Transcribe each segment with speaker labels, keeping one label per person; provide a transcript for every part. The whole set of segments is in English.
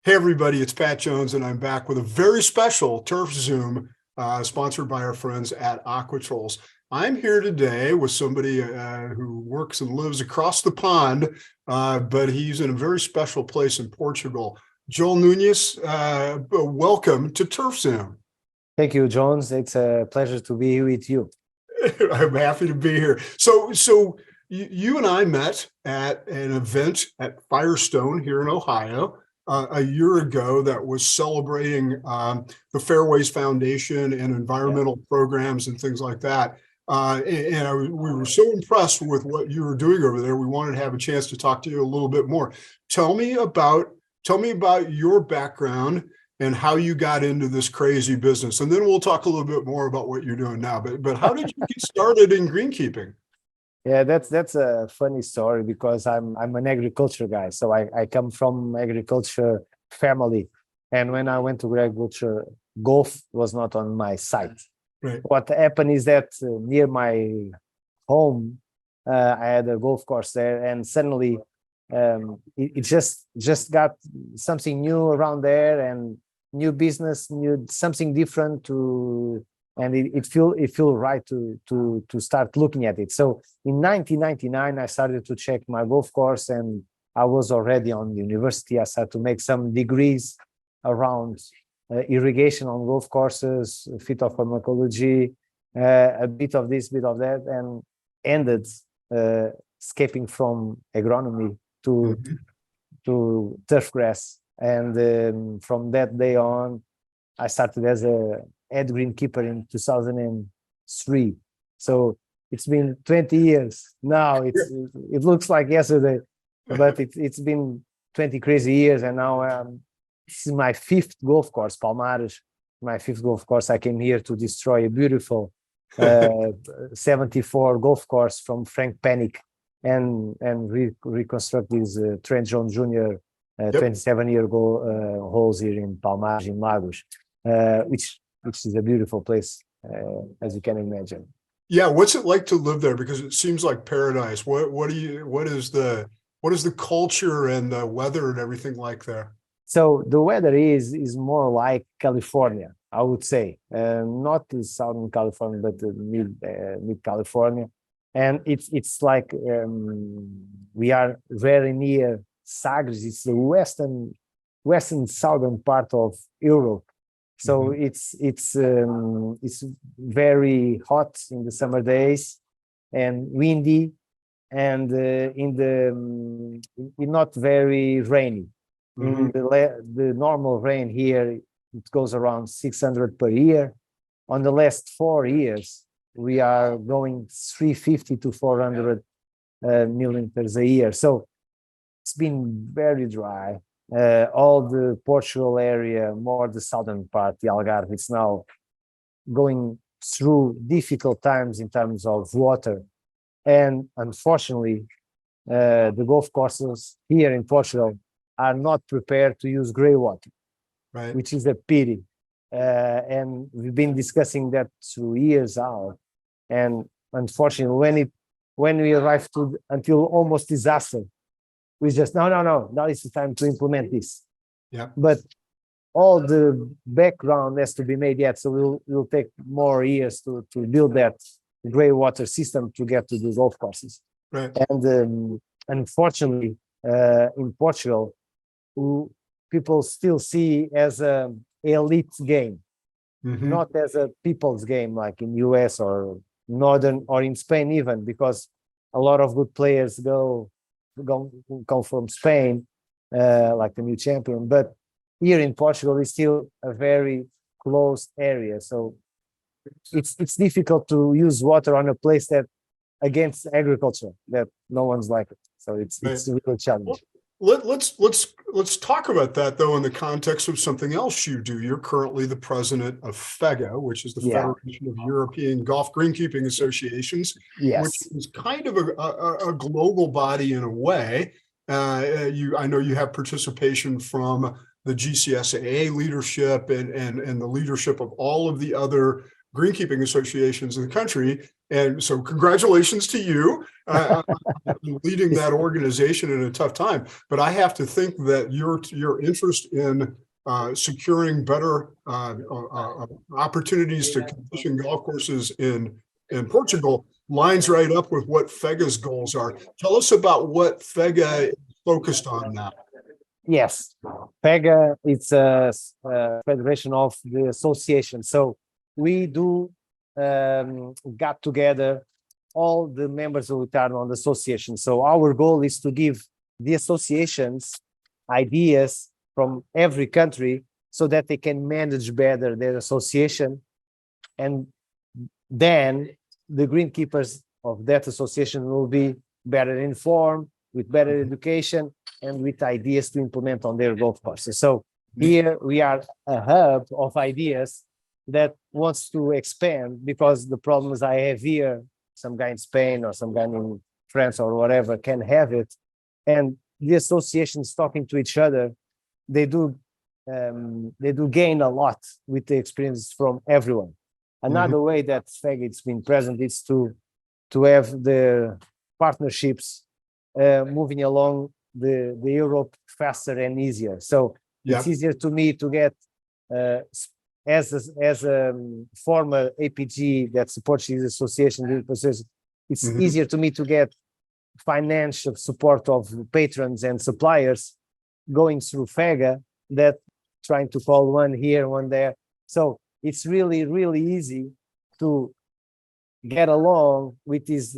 Speaker 1: Hey everybody, it's Pat Jones, and I'm back with a very special TurfZoom sponsored by our friends at Aquatrols. I'm here today with somebody who works and lives across the pond, but he's in a very special place in Portugal. Joel Nunes, welcome to TurfZoom.
Speaker 2: Thank you, Jones. It's a pleasure to be with you.
Speaker 1: I'm happy to be here. So you and I met at an event at Firestone here in Ohio a year ago that was celebrating the Fairways Foundation and environmental programs and things like that. We were so impressed with what you were doing over there. We wanted to have a chance to talk to you a little bit more. Tell me about your background and how you got into this crazy business. And then we'll talk a little bit more about what you're doing now. But how did you get started in greenkeeping?
Speaker 2: Yeah, that's a funny story because I'm an agriculture guy. So I come from agriculture family. And when I went to agriculture, golf was not on my site.
Speaker 1: Right.
Speaker 2: What happened is that near my home, I had a golf course there, and suddenly it just got something new around there, and new business, new something different to, and it feel right to start looking at it. So in 1999, I started to check my golf course, and I was already on university. I started to make some degrees around irrigation on golf courses, phytopharmacology, a bit of this, bit of that, and ended escaping from agronomy to turfgrass. And from that day on, I started as a head greenkeeper in 2003. So it's been 20 years now. It looks like yesterday, but it's been 20 crazy years. And now this is my fifth golf course, Palmares. My fifth golf course. I came here to destroy a beautiful 74 golf course from Frank Panic and reconstruct this Trent John Jr. 27-year holes here in Palmares, in Lagos, which is a beautiful place, as you can imagine.
Speaker 1: Yeah, what's it like to live there? Because it seems like paradise. What is the culture and the weather and everything like there?
Speaker 2: So the weather is more like California, I would say, not the Southern California, but the mid California, and it's like we are very near Sagres. It's the western southern part of Europe, so it's very hot in the summer days and windy, and not very rainy. In the normal rain here, it goes around 600 per year. On the last 4 years, we are going 350 to 400 millimeters a year. So it's been very dry. All the Portugal area, more the southern part, the Algarve, it's now going through difficult times in terms of water. And unfortunately, the golf courses here in Portugal are not prepared to use gray water,
Speaker 1: right,
Speaker 2: which is a pity. And we've been discussing that through years out. And unfortunately, when we arrived until almost disaster, we just, no, now is the time to implement this.
Speaker 1: Yeah.
Speaker 2: But all the background has to be made yet. So we'll take more years to build that gray water system to get to the golf courses.
Speaker 1: Right.
Speaker 2: And unfortunately, in Portugal, people still see as an elite game, not as a people's game like in US or Northern or in Spain even, because a lot of good players come from Spain, like the new champion. But here in Portugal, it's still a very closed area, so it's difficult to use water on a place that against agriculture that no one's like it. So it's a real challenge.
Speaker 1: Let's talk about that though in the context of something else you do. You're currently the president of FEGGA, which is the Federation of European Golf Greenkeeping Associations, which is kind of a global body in a way. I know you have participation from the GCSAA leadership and the leadership of all of the other greenkeeping associations in the country. And so congratulations to you leading that organization in a tough time. But I have to think that your interest in securing better opportunities to condition golf courses in Portugal lines right up with what FEGGA's goals are. Tell us about what FEGGA is focused on now.
Speaker 2: Yes, FEGGA, it's a federation of the association. So we do got together all the members who are on the association. So our goal is to give the associations ideas from every country so that they can manage better their association. And then the greenkeepers of that association will be better informed, with better education, and with ideas to implement on their golf courses. So here we are a hub of ideas that wants to expand, because the problems I have here, some guy in Spain or some guy in France or whatever can have it. And the associations talking to each other, they do gain a lot with the experience from everyone. Another way that FEGGA it's been present is to have the partnerships moving along the Europe faster and easier. So it's easier to me to get as a former APG, that's the Portuguese Association, it's easier to me to get financial support of patrons and suppliers going through FEGGA than trying to call one here, one there. So it's really, really easy to get along with this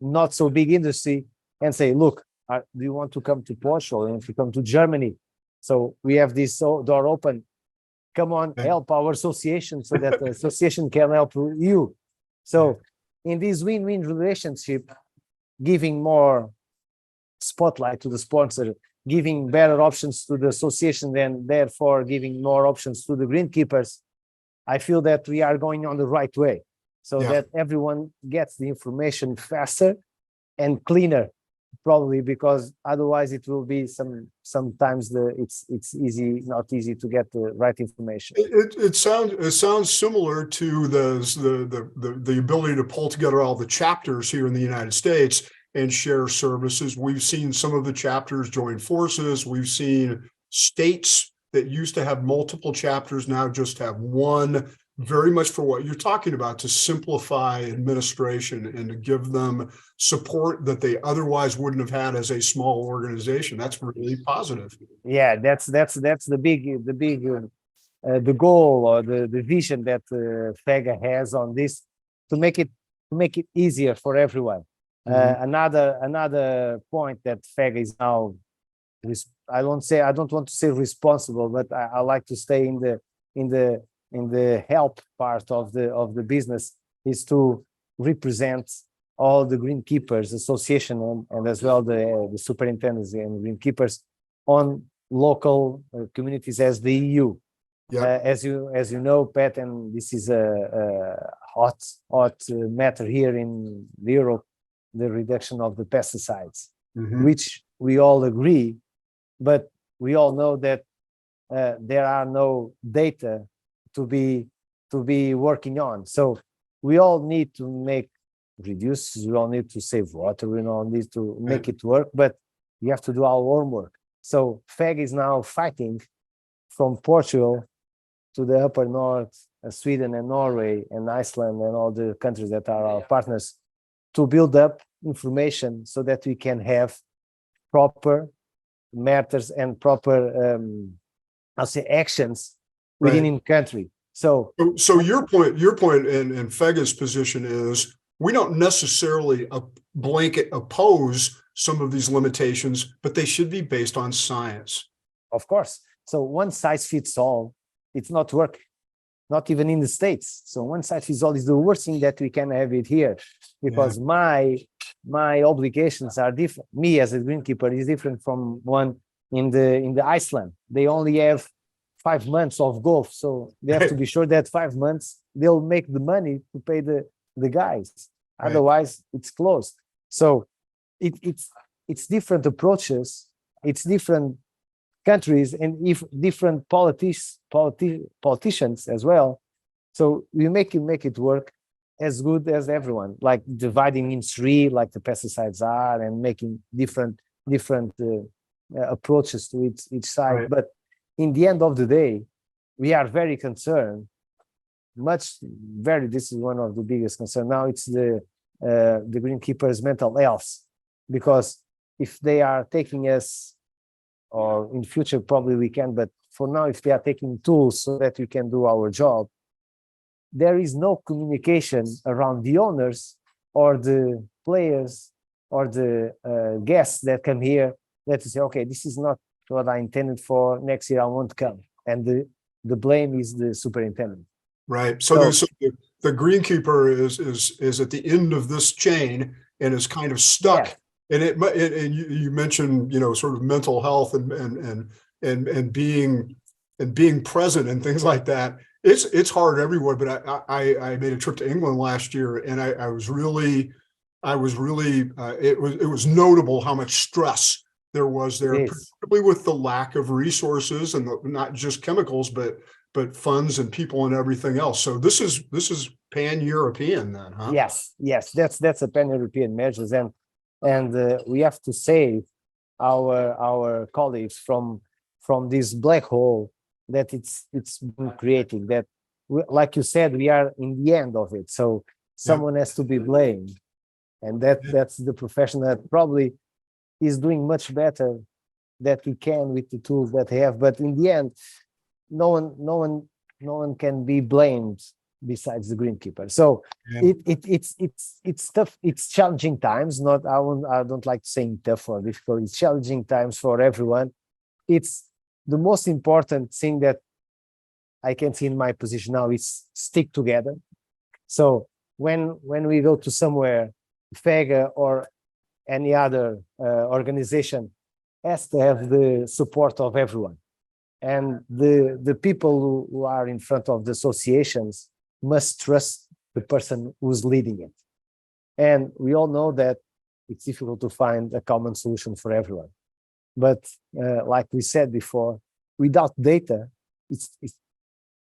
Speaker 2: not so big industry and say, look, do you want to come to Portugal? And if you come to Germany, so we have this door open. Come on, help our association so that the association can help you. So in this win-win relationship, giving more spotlight to the sponsor, giving better options to the association, and therefore giving more options to the greenkeepers, I feel that we are going on the right way, so that everyone gets the information faster and cleaner, probably, because otherwise it will be sometimes it's not easy to get the right information.
Speaker 1: It sounds similar to the ability to pull together all the chapters here in the United States and share services. We've seen some of the chapters join forces. We've seen states that used to have multiple chapters now just have one, very much for what you're talking about, to simplify administration and to give them support that they otherwise wouldn't have had as a small organization. That's really positive.
Speaker 2: Yeah, that's the goal or the vision that FEGGA has on this, to make it easier for everyone. Another point that FEGGA is now, I don't want to say responsible, but I like to stay in the help part of the business, is to represent all the greenkeepers association and as well the superintendents and greenkeepers on local communities as the EU. As you know, Pat, and this is a hot matter here in Europe, the reduction of the pesticides, which we all agree, but we all know that there are no data to be working on. So we all need to reduce, we all need to save water, we all need to make it work, but we have to do our homework. So FEGGA is now fighting from Portugal to the upper north, Sweden and Norway and Iceland and all the countries that are our partners, to build up information so that we can have proper matters and proper actions within the country. So
Speaker 1: your point and FEGGA's position is, we don't necessarily blanket oppose some of these limitations, but they should be based on science.
Speaker 2: Of course. So one size fits all, it's not work, not even in the States. So one size fits all is the worst thing that we can have it here, because my obligations are different. Me as a greenkeeper is different from one in the Iceland. They only have 5 months of golf, so they have to be sure that 5 months they'll make the money to pay the guys. Otherwise, it's closed. So it's different approaches, it's different countries, and if different politicians as well. So we make it work as good as everyone, like dividing in three, like the pesticides are, and making different approaches to each side.
Speaker 1: Right.
Speaker 2: But in the end of the day, we are very concerned. This is one of the biggest concerns now. It's the greenkeepers' mental health, because if they are taking us, or in future probably we can, but for now, if they are taking tools so that we can do our job, there is no communication around the owners or the players or the guests that come here, that you say, okay, this is not what I intended for. Next year I won't come, and the blame is the superintendent.
Speaker 1: Right. So the greenkeeper is at the end of this chain and is kind of stuck.
Speaker 2: Yeah.
Speaker 1: And you mentioned, sort of mental health and being present and things like that. It's hard everywhere. But I made a trip to England last year, and it was notable how much stress there was there, particularly with the lack of resources and not just chemicals, but funds and people and everything else. So this is pan-European then, huh?
Speaker 2: Yes, that's a pan-European measures, and we have to save our colleagues from this black hole that it's been creating. That like you said, we are in the end of it. So someone has to be blamed, and that's the profession that probably is doing much better that he can with the tools that they have. But in the end, no one can be blamed besides the greenkeeper. So it's tough. It's challenging times. I don't like saying tough or difficult. It's challenging times for everyone. It's the most important thing that I can see in my position now is stick together. So when we go to somewhere, FEGGA or any other organization has to have the support of everyone. And the people who are in front of the associations must trust the person who's leading it. And we all know that it's difficult to find a common solution for everyone. But like we said before, without data, it's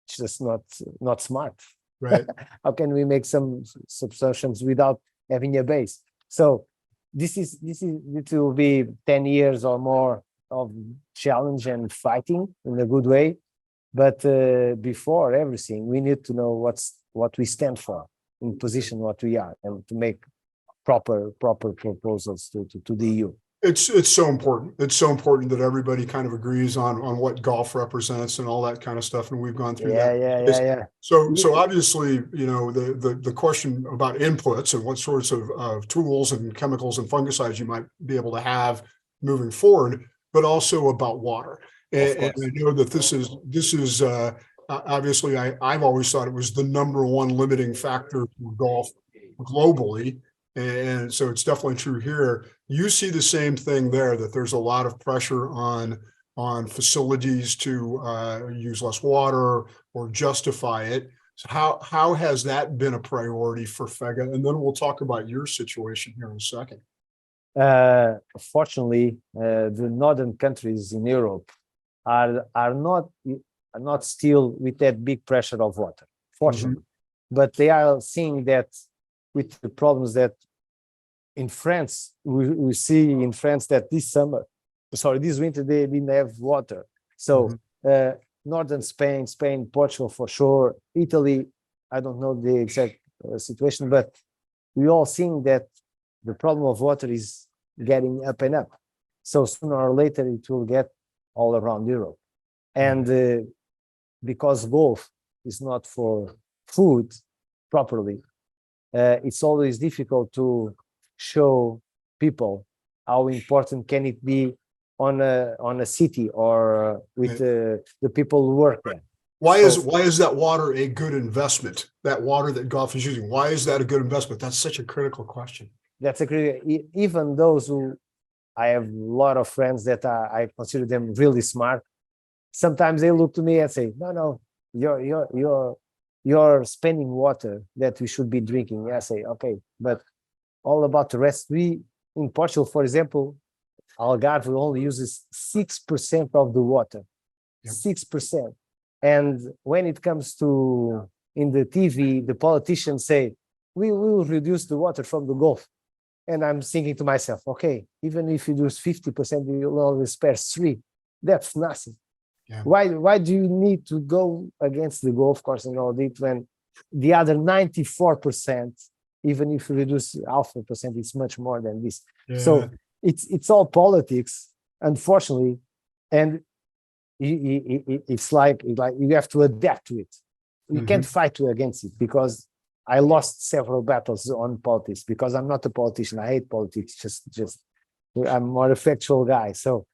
Speaker 2: just not smart.
Speaker 1: Right.
Speaker 2: How can we make some assumptions without having a base? So it will be 10 years or more of challenge and fighting in a good way. But before everything, we need to know what we stand for, in position what we are, and to make proper proposals to the EU.
Speaker 1: It's so important. It's so important that everybody kind of agrees on what golf represents and all that kind of stuff. And we've gone through that.
Speaker 2: Yeah.
Speaker 1: So obviously, the question about inputs and what sorts of tools and chemicals and fungicides you might be able to have moving forward, but also about water. And I know that this is obviously I've always thought it was the number one limiting factor for golf globally. And so it's definitely true here. You see the same thing there, that there's a lot of pressure on facilities to use less water or justify it. So how has that been a priority for FEGGA? And then we'll talk about your situation here in a second.
Speaker 2: Fortunately, the northern countries in Europe are not still with that big pressure of water, fortunately. But they are seeing that with the problems that in France, we see in France that this winter, they didn't have water. So northern Spain, Portugal for sure, Italy, I don't know the exact situation, but we all seeing that the problem of water is getting up and up. So sooner or later, it will get all around Europe. And because golf is not for food properly, it's always difficult to show people how important can it be on a city or with the people who work there.
Speaker 1: Why is that water a good investment? That water that golf is using, why is that a good investment? That's such a critical question.
Speaker 2: That's a critical. Even those who, I have a lot of friends that I consider them really smart. Sometimes they look to me and say, "No, you're spending water that we should be drinking." I say, "Okay, but all about the rest." We in Portugal, for example, Algarve only uses 6% of the water, 6%. And when it comes to in the TV, the politicians say, we will reduce the water from the Gulf. And I'm thinking to myself, okay, even if you lose 50%, you'll always spare 3. That's nothing.
Speaker 1: Yeah.
Speaker 2: Why do you need to go against the golf course and all that when the other 94%, even if you reduce half a percent, it's much more than this.
Speaker 1: Yeah.
Speaker 2: So it's all politics, unfortunately, and it's like you have to adapt to it. You can't fight against it, because I lost several battles on politics because I'm not a politician. I hate politics. Just I'm more a factual guy. So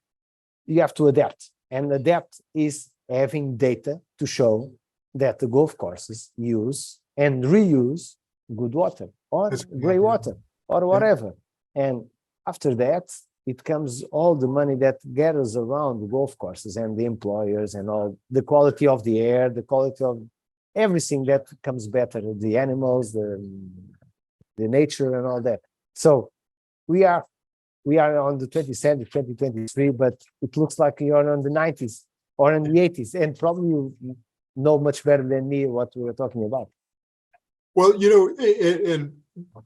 Speaker 2: you have to adapt, and adapt is having data to show that the golf courses use and reuse good water or gray water or whatever. And after that, it comes all the money that gathers around the golf courses and the employers and all the quality of the air, the quality of everything that comes better, the animals, the nature and all that. So we are on the 20th century, 2023, but it looks like you're on the 90s or in the 80s, and probably you know much better than me what we were talking about.
Speaker 1: Well,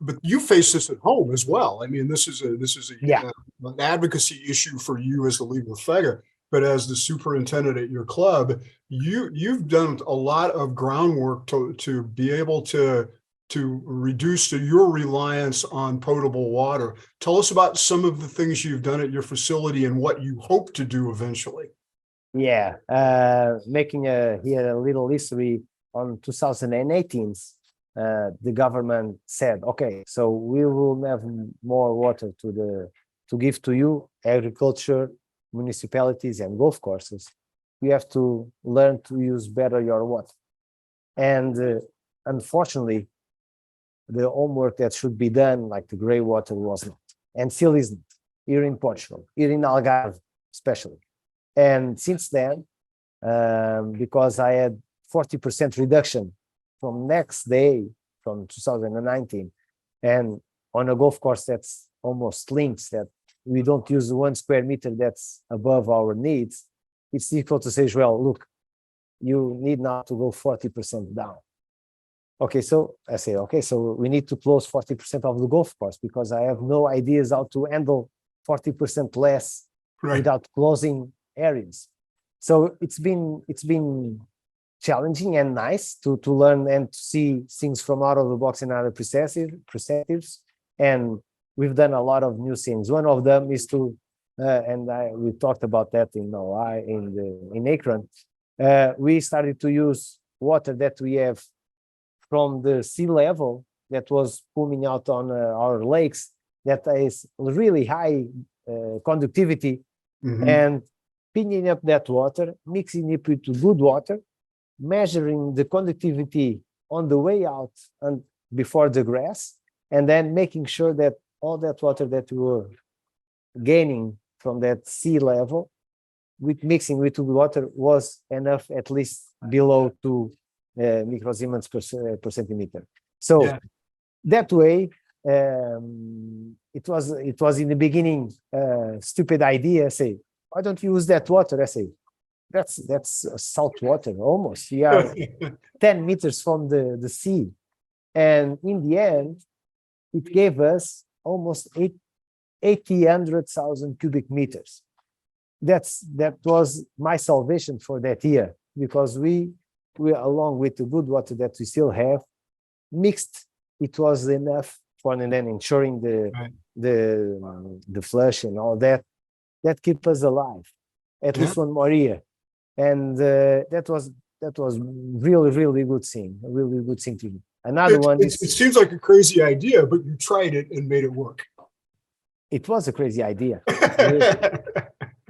Speaker 1: but you face this at home as well. I mean, this is an advocacy issue for you as the leader of FEGGA, but as the superintendent at your club, you've done a lot of groundwork to be able to reduce your reliance on potable water. Tell us about some of the things you've done at your facility and what you hope to do eventually.
Speaker 2: Yeah, making here a little history. On 2018, the government said, okay, so we will have more water to give to you, agriculture, municipalities and golf courses. You have to learn to use better your water. And unfortunately, the homework that should be done, like the gray water, was not, and still isn't, here in Portugal, here in Algarve especially. And since then, because I had 40% reduction from next day, from 2019, and on a golf course that's almost links, that we don't use 1 square meter that's above our needs, it's difficult to say, well, look, you need now to go 40% down. Okay, so I say, okay, so we need to close 40% of the golf course because I have no ideas how to handle 40% less without closing areas. So it's been challenging and nice to learn and to see things from out of the box and other perspectives. And we've done a lot of new things. One of them is to, we talked about that in Akron. We started to use water that we have from the sea level that was coming out on our lakes, that is really high conductivity, and picking up that water, mixing it with good water, measuring the conductivity on the way out and before the grass, and then making sure that all that water that we were gaining from that sea level, with mixing with good water, was enough, at least below 2 microsiemens per centimeter. So that way, it was in the beginning stupid idea. Say, why don't you use that water? I say, that's salt water almost. We are 10 meters from the sea, and in the end, it gave us almost 800,000 cubic meters. That was my salvation for that year, because we along with the good water that we still have mixed, it was enough for, and then ensuring the flush and all that keep us alive at least 1 more year. And that was really good thing, a really good thing to do. Another one is,
Speaker 1: it seems like a crazy idea, but you tried it and made it work.
Speaker 2: It was a crazy idea.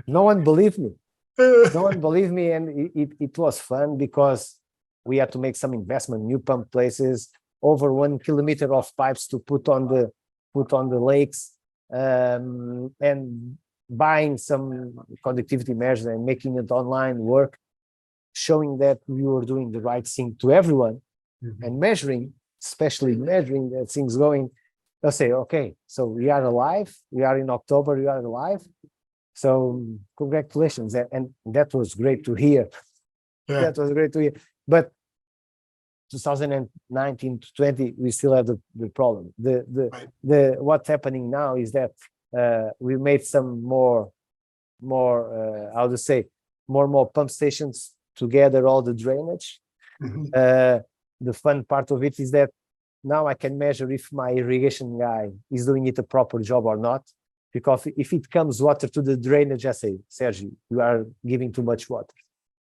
Speaker 2: No one believed me. No one believed me, and it was fun because we had to make some investment, new pump places, over 1 kilometer of pipes to put on the lakes, and buying some conductivity measures and making it online work, showing that we were doing the right thing to everyone, and measuring, especially measuring that things going. They'll say, okay, so we are alive. We are in October. We are alive. So congratulations, and that was great to hear. That was great to hear. But 2019 to 20, we still have the problem. What's happening now is that we made some more how to say, more pump stations to gather all the drainage. The fun part of it is that now I can measure if my irrigation guy is doing it a proper job or not. Because if it comes water to the drainage, I say, Sergio, you are giving too much water.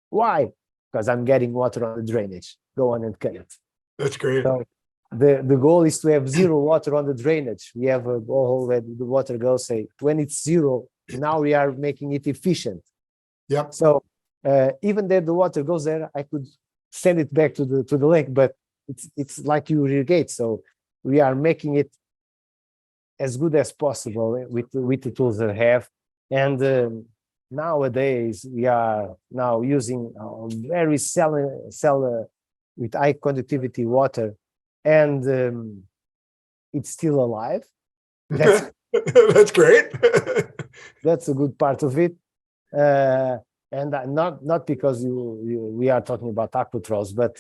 Speaker 2: Why? Because I'm getting water on the drainage. Go on and cut it.
Speaker 1: That's great.
Speaker 2: So the goal is to have zero water on the drainage. We have a borehole where the water goes, say, when it's zero, now we are making it efficient.
Speaker 1: Yep.
Speaker 2: So even though the water goes there, I could send it back to the lake, but it's like you irrigate. So we are making it as good as possible with the tools that I have. And nowadays we are now using very cellular with high conductivity water, and it's still alive.
Speaker 1: That's great.
Speaker 2: That's a good part of it. And not because we are talking about Aquatrols, but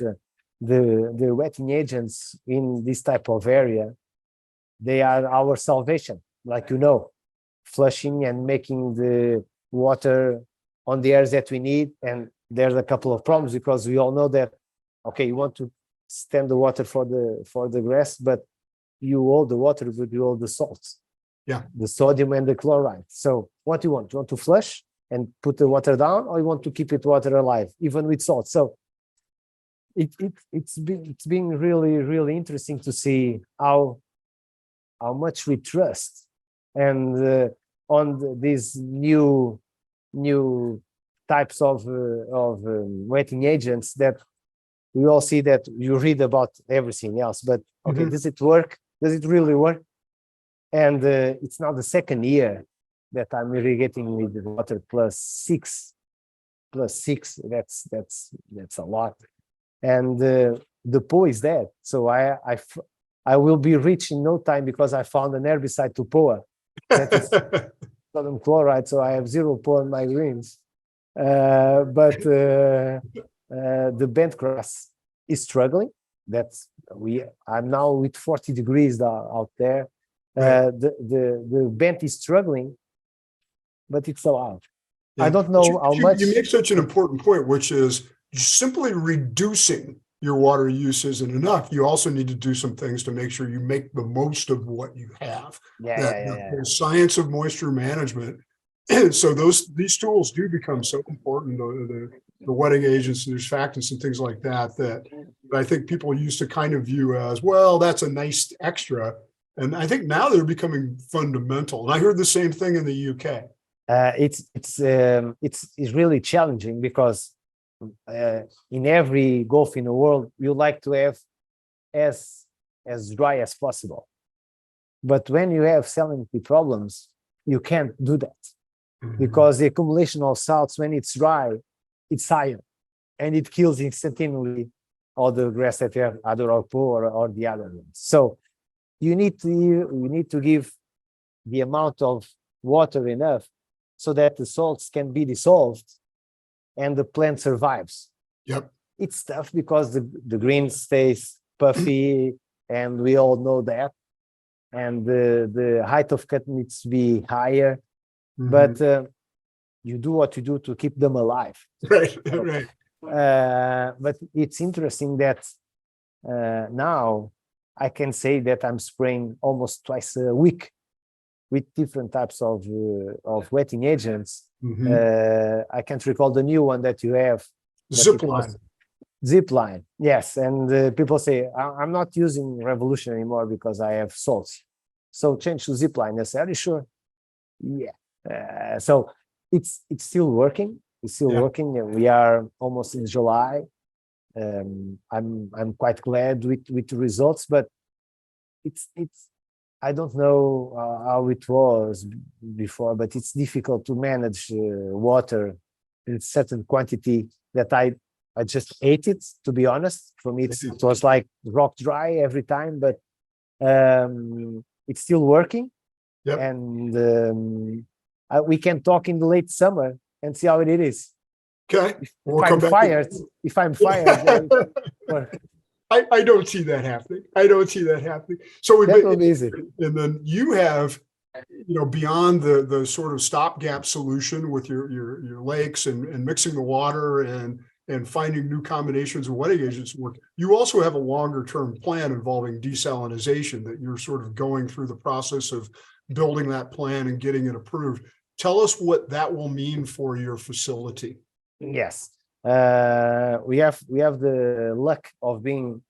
Speaker 2: the wetting agents in this type of area, they are our salvation, like flushing and making the water on the areas that we need. And there's a couple of problems because we all know that, okay, you want to stand the water for the grass, but you hold the water, but you hold the salts.
Speaker 1: Yeah. The
Speaker 2: sodium and the chloride. So what do you want? You want to flush and put the water down, or you want to keep it water alive, even with salt? So it's been really, really interesting to see how much we trust and on these new types of wetting agents that we all see that you read about everything else, but okay, does it work? Does it really work? And it's now the second year that I'm irrigating with water plus six. That's a lot. And the POA is dead. So I will be rich in no time because I found an herbicide to POA. That is sodium chloride. So I have zero POA in my greens. But the bent grass is struggling. I'm now with 40 degrees out there. The bent is struggling, but it's allowed. Yeah. I don't know how much.
Speaker 1: You make such an important point, which is simply reducing your water use isn't enough. You also need to do some things to make sure you make the most of what you have. The science of moisture management. So these tools do become so important. The wetting agents, and there's factants and things like that I think people used to kind of view as, well, that's a nice extra. And I think now they're becoming fundamental. And I heard the same thing in the UK.
Speaker 2: It's really challenging because in every Gulf in the world, you like to have as dry as possible. But when you have salinity problems, you can't do that because the accumulation of salts, when it's dry, it's higher and it kills instantaneously all the grass that you have, either POA or the other ones. So you need to give the amount of water enough so that the salts can be dissolved and the plant survives.
Speaker 1: Yep.
Speaker 2: It's tough because the green stays puffy, and we all know that. And the height of cut needs to be higher, but you do what you do to keep them alive.
Speaker 1: Right, right.
Speaker 2: But it's interesting that now I can say that I'm spraying almost twice a week with different types of wetting agents. I can't recall the new one that you have. Zipline, yes. And people say, I'm not using Revolution anymore because I have salts. So change to Zipline. I say, are you sure? Yeah. So it's still working. It's still working. We are almost in July. I'm quite glad with the results, but it's I don't know how it was before, but it's difficult to manage water in certain quantity that I just ate it, to be honest. For me, it was like rock dry every time, but it's still working.
Speaker 1: Yep.
Speaker 2: And we can talk in the late summer and see how it is.
Speaker 1: Okay.
Speaker 2: If I'm fired,
Speaker 1: I don't see that happening. I don't see that happening. So,
Speaker 2: That will be easy.
Speaker 1: and then you have, beyond the sort of stopgap solution with your lakes and mixing the water and finding new combinations of wetting agents work. You also have a longer term plan involving desalinization that you're sort of going through the process of building that plan and getting it approved. Tell us what that will mean for your facility.
Speaker 2: Yes, we have the luck of being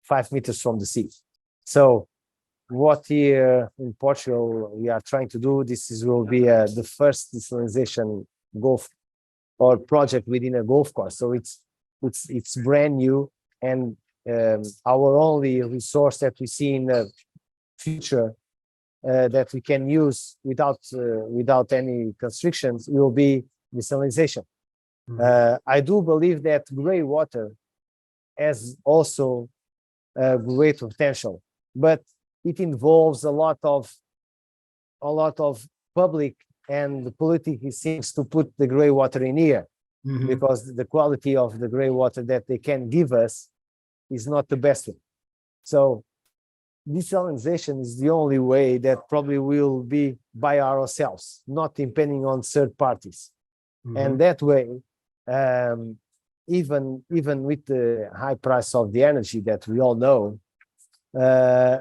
Speaker 2: 5 meters from the sea. So what here in Portugal we are trying to do, will be the first desalinization golf or project within a golf course. So it's brand new, and our only resource that we see in the future that we can use without any constrictions will be desalinization. I do believe that gray water has also great potential, but it involves a lot of public and politics things to put the gray water in here, because the quality of the gray water that they can give us is not the best one. So desalinization is the only way that probably will be by ourselves, not depending on third parties. And that way, even with the high price of the energy that we all know,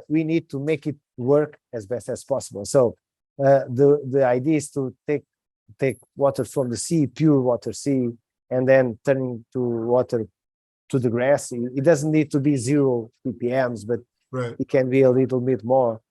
Speaker 2: we need to make it work as best as possible. So the idea is to take water from the sea, pure water sea, and then turning to water to the grass. It doesn't need to be 0 ppms, but it can be a little bit more.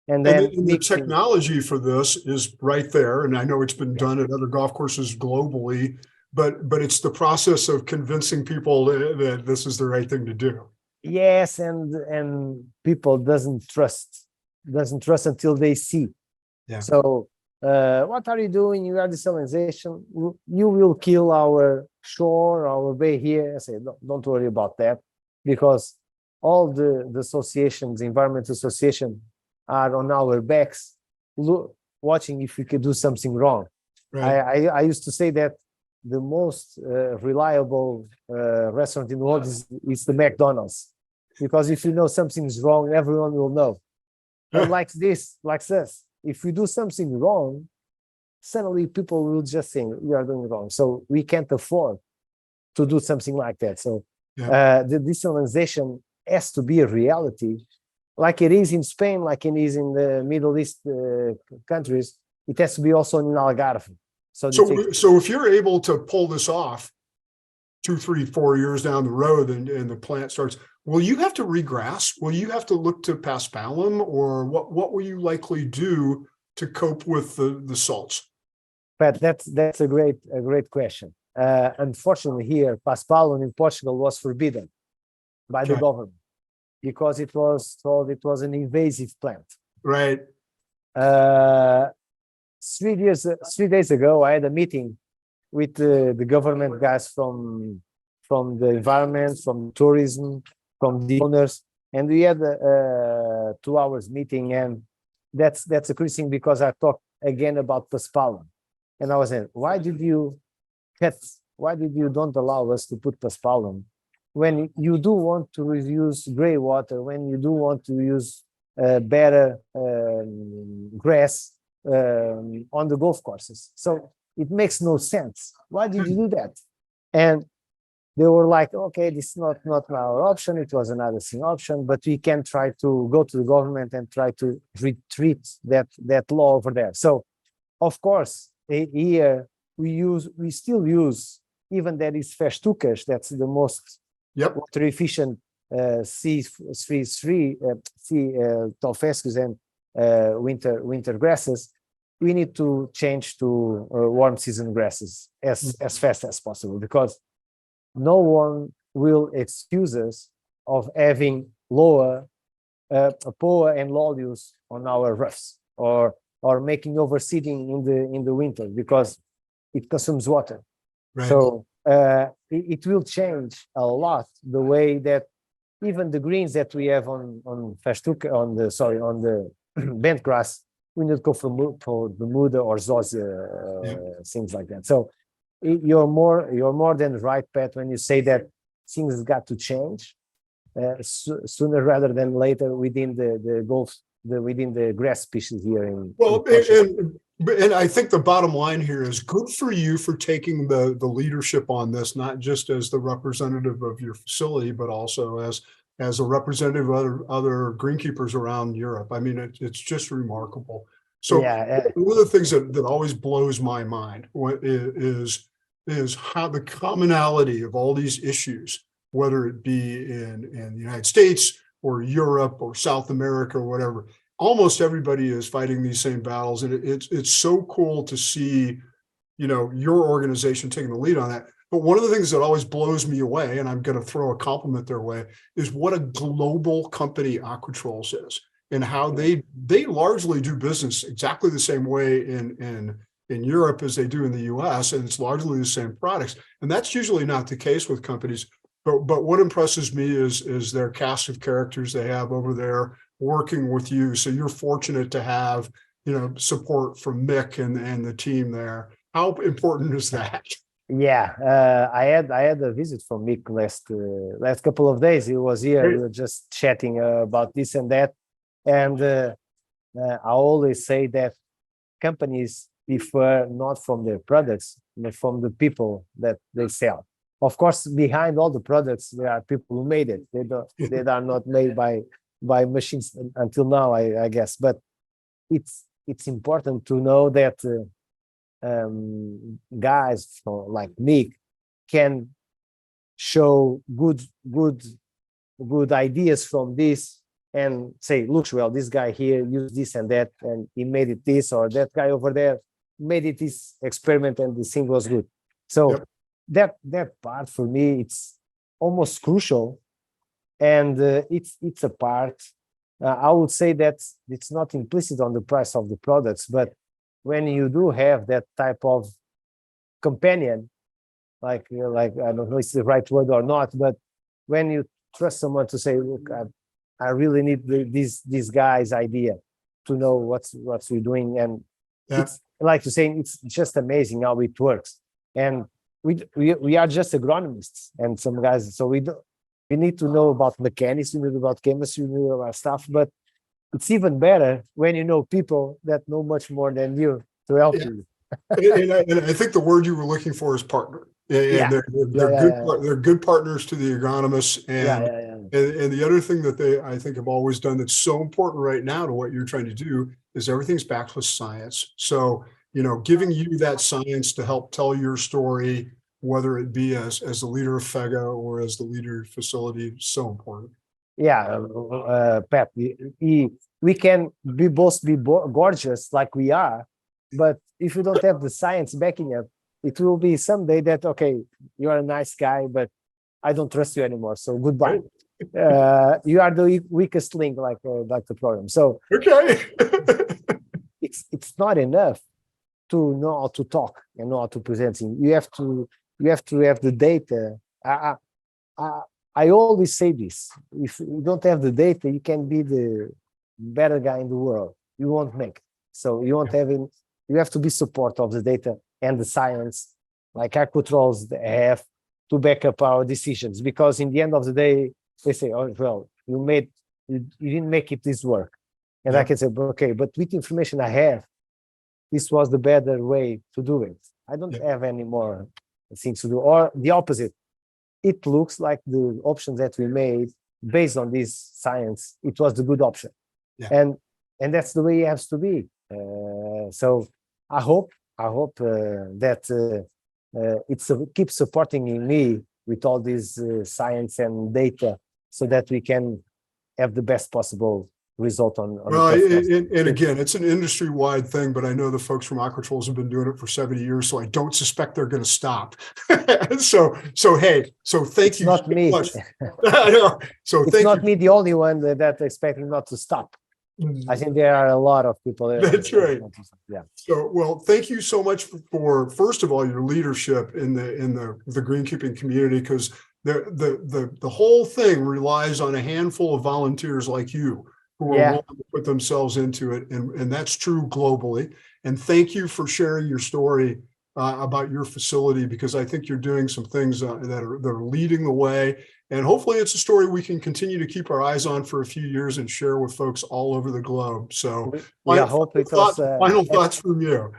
Speaker 2: And then
Speaker 1: the technology for this is right there. And I know it's been done at other golf courses globally, but it's the process of convincing people that this is the right thing to do.
Speaker 2: Yes, and people doesn't trust until they see.
Speaker 1: Yeah.
Speaker 2: So what are you doing? You are desalinization. You will kill our shore, our bay here. I say, don't worry about that, because all the associations, environmental association, are on our backs, watching if we could do something wrong. Right. I used to say that the most reliable restaurant in the world is the McDonald's, because if you know something's wrong, everyone will know. And like us, if we do something wrong, suddenly people will just think we are doing wrong. So we can't afford to do something like that. So the desalinization has to be a reality, like it is in Spain, like it is in the Middle East countries. It has to be also in Algarve. So
Speaker 1: if you're able to pull this off 2, 3, 4 years down the road and the plant starts, will you have to regrass? Will you have to look to paspalum, or what will you likely do to cope with the salts?
Speaker 2: But that's a great question. Unfortunately, here paspalum in Portugal was forbidden by the government because it was told it was an invasive plant.
Speaker 1: Right.
Speaker 2: 3 days ago, I had a meeting with the government guys from the environment, from tourism, from the owners, and we had a 2 hours meeting, and that's a crazy thing, because I talked again about paspalum, and I was saying, why did you don't allow us to put paspalum when you do want to use gray water, when you do want to use better grass on the golf courses? So it makes no sense. Why did you do that? And they were like, okay, this is not our option. It was another thing option, but we can try to go to the government and try to retreat that law over there. So, of course, here we still use, even that is festucas, that's the most water efficient C3 tolfescus and winter grasses. We need to change to warm season grasses as fast as possible, because no one will excuse us of having lower POA and lollius on our roofs, or making overseeding in the winter, because it consumes water. Right. So it will change a lot the way that even the greens that we have on festuca, on the bent grass, we need to go for Bermuda or Zosia, things like that. So you're more than right, Pat, when you say that things got to change. sooner rather than later within within the grass species here in
Speaker 1: Well,
Speaker 2: Portugal.
Speaker 1: and I think the bottom line here is good for you for taking the leadership on this, not just as the representative of your facility, but also as a representative of other greenkeepers around Europe. I mean, it's just remarkable. So
Speaker 2: Yeah,
Speaker 1: one of the things that always blows my mind is how the commonality of all these issues, whether it be in the United States or Europe or South America or whatever, almost everybody is fighting these same battles. And it's so cool to see, your organization taking the lead on that. But one of the things that always blows me away, and I'm going to throw a compliment their way, is what a global company Aquatrols is, and how they largely do business exactly the same way in Europe as they do in the US, and it's largely the same products. And that's usually not the case with companies. But what impresses me is their cast of characters they have over there working with you. So you're fortunate to have, support from Mick and the team there. How important is that?
Speaker 2: yeah. I had a visit from Mick last couple of days. He was here. We were just chatting about this and that. And I always say that companies differ not from their products, but from the people that they sell. Of course, behind all the products, there are people who made it. They are not made by machines until now, I guess. But it's important to know that guys like Nick can show good ideas from this and say, look, well, this guy here used this and that, and he made it this, or that guy over there made it this experiment and the thing was good. So that part for me, it's almost crucial. And it's a part, I would say that it's not implicit on the price of the products, but when you do have that type of companion, like I don't know if it's the right word or not, but when you trust someone to say, look, I really need this guy's idea to know what's we're doing. And it's like to say, it's just amazing how it works. And we are just agronomists and some guys, so we need to know about mechanics, we know about chemistry, we know about stuff, but it's even better when you know people that know much more than you to help you.
Speaker 1: And I think the word you were looking for is partner. And they're good partners to the agronomists. And the other thing that I think have always done that's so important right now to what you're trying to do is everything's backed with science. So, giving you that science to help tell your story, whether it be as the leader of FEGGA or as the leader of facility, is so important.
Speaker 2: Yeah, Pat, we can both be gorgeous like we are, but if you don't have the science backing up, it will be someday that, okay, you're a nice guy, but I don't trust you anymore. So goodbye. You are the weakest link, like the program. So
Speaker 1: okay,
Speaker 2: it's not enough to know how to talk and know how to present it. You have to have the data. I always say this: if you don't have the data, you can be the better guy in the world. You won't make it. So you won't have it. You have to be support of the data and the science, like Aquatrols have, to back up our decisions. Because in the end of the day, they say, "Oh well, you didn't make it this work," and I can say, "Okay, but with the information I have, this was the better way to do it. I don't have any more things to do." Or the opposite. It looks like the options that we made based on this science, it was the good option. And that's the way it has to be. So I hope that it keeps supporting me with all this science and data so that we can have the best possible result on
Speaker 1: well, and again, it's an industry-wide thing, but I know the folks from Aquatrols have been doing it for 70 years, so I don't suspect they're going to stop. so thank
Speaker 2: it's
Speaker 1: you
Speaker 2: not
Speaker 1: so
Speaker 2: me.
Speaker 1: much. I know. So
Speaker 2: it's not me the only one that expecting not to stop. I think there are a lot of people there.
Speaker 1: That's right.
Speaker 2: Yeah.
Speaker 1: So, well, thank you so much for first of all, your leadership in the greenkeeping community, because the whole thing relies on a handful of volunteers like you who are willing to put themselves into it. And that's true globally. And thank you for sharing your story about your facility, because I think you're doing some things that are leading the way. And hopefully it's a story we can continue to keep our eyes on for a few years and share with folks all over the globe. So
Speaker 2: we hope it was
Speaker 1: final thoughts from you.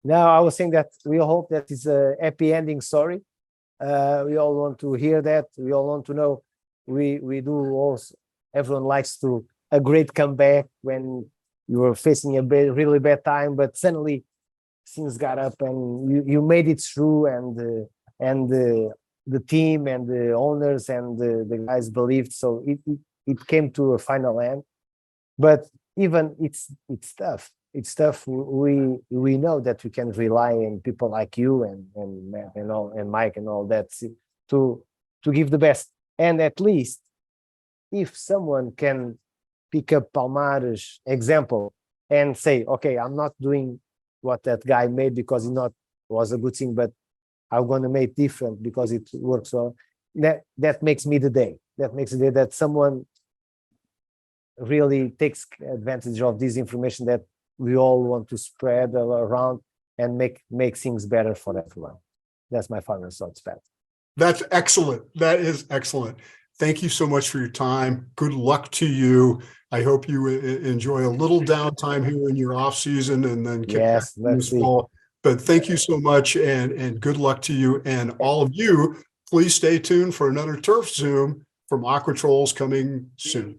Speaker 2: Now, I was saying that we hope that it's a happy ending story. We all want to hear that. We all want to know. We do also. Everyone likes to a great comeback when you were facing a really bad time, but suddenly things got up and you made it through, and the team and the owners and the guys believed. So it came to a final end. But even it's tough. It's tough. We know that we can rely on people like you and Matt and all and Mike and all that to give the best. And at least if someone can pick up Palmares example and say, okay, I'm not doing what that guy made because it was a good thing, but I'm going to make different because it works well. That makes me the day. That makes the day that someone really takes advantage of this information that we all want to spread around and make things better for everyone. That's my final thoughts, Pat.
Speaker 1: That's excellent. That is excellent. Thank you so much for your time. Good luck to you. I hope you enjoy a little downtime here in your off season and then get back this fall. But thank you so much, and good luck to you. And all of you, please stay tuned for another Turf Zoom from Aquatrols coming soon.